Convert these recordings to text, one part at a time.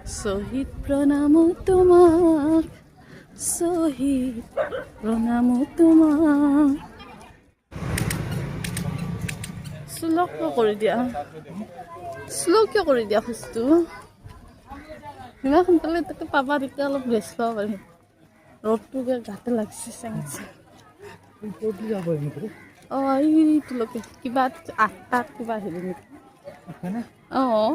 শহীদ প্ৰণাম তোমাক, শহীদ প্ৰণাম তোমাক। শ্ল' কিয় কৰি দিয়া, শ্ল' কিয় কৰি দিয়া খোজটো? ইমান সোনকালে তাকে পাবা, তেতিয়া অলপ ৰেষ্ট পাব পাৰিম। ৰ'দটো গাতে লাগিছে চাঙিছে। অঁ এইটোলৈকে কিবা 8টাত কিবা আহিলে নেকি? অঁ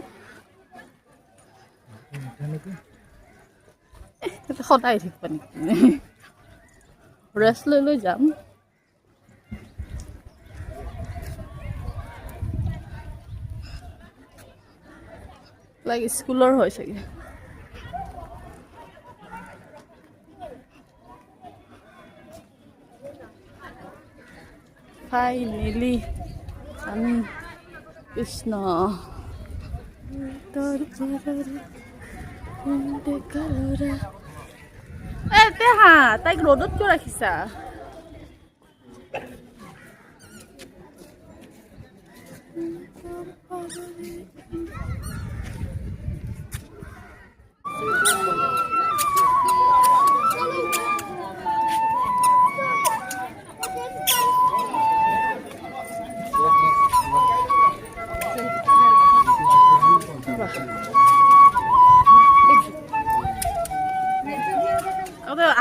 সদায় থাকিবা নেকি? ৰেষ্ট লৈ লৈ যাম। লাইক স্কুলৰ হয় চাগে। ফাইনেলি আমি কৃষ্ণ হা তাইক ৰ'দত কিয় ৰাখিছা?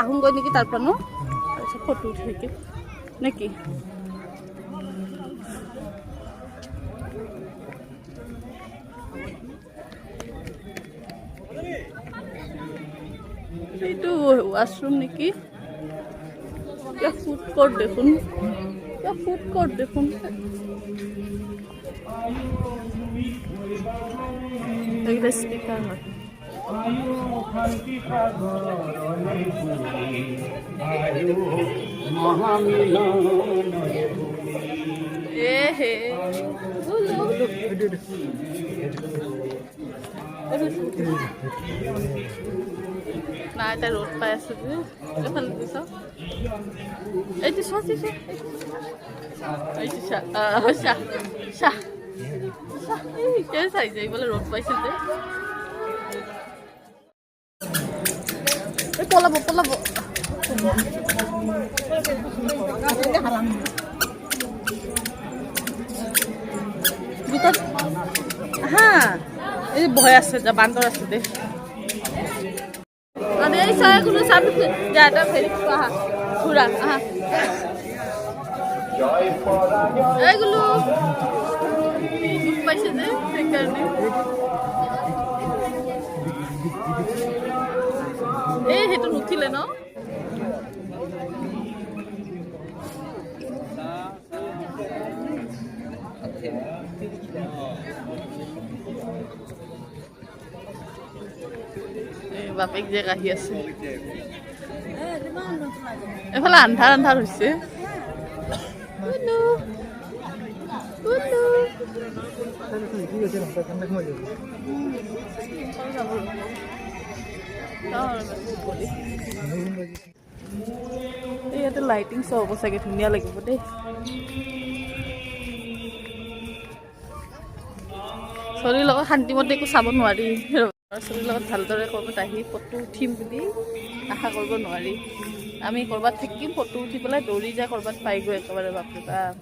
আহোঁগৈ নেকি তাৰ পৰা ন? তাৰপিছত ফটো উঠি থাকিম নেকি? এইটো ৱাশৰুম নেকি? ফুড কোৰ্ট দেখোন, ফুড কোৰ্ট দেখোন। এইকেইটা স্পিকাৰ হয়। নাই তাই ৰ'দ পাই আছে যে এইফালে দিছ। এইটো চা এইটো চা চাই যায় বোলে ৰ'দ পাইছে যে। পলাব দুটা হা এই ভয় আছে যা বান্দৰ আছে দে। এই চাই কোনো চাবি যাটা ফেরি আহা ঘুরা আহা এইগুলো পাইছে যে সেই কারণে এই হেতু নুঠিলে ন। বাপেক যে আহি আছে, এফালে আন্ধাৰ আন্ধাৰ হৈছে। ইয়াতে লাইটিং চব হ'ব চাগে, ধুনীয়া লাগিব দেই। ছোৱালীৰ লগত শান্তিমতে একো চাব নোৱাৰি, ছোৱালীৰ লগত ভালদৰে ক'ৰবাত আহি ফটো উঠিম বুলি আশা কৰিব নোৱাৰি। আমি ক'ৰবাত থাকিম, ফটো উঠি পেলাই দৌৰি যায় ক'ৰবাত পাইগৈ একেবাৰে। বাপৰে বাপ।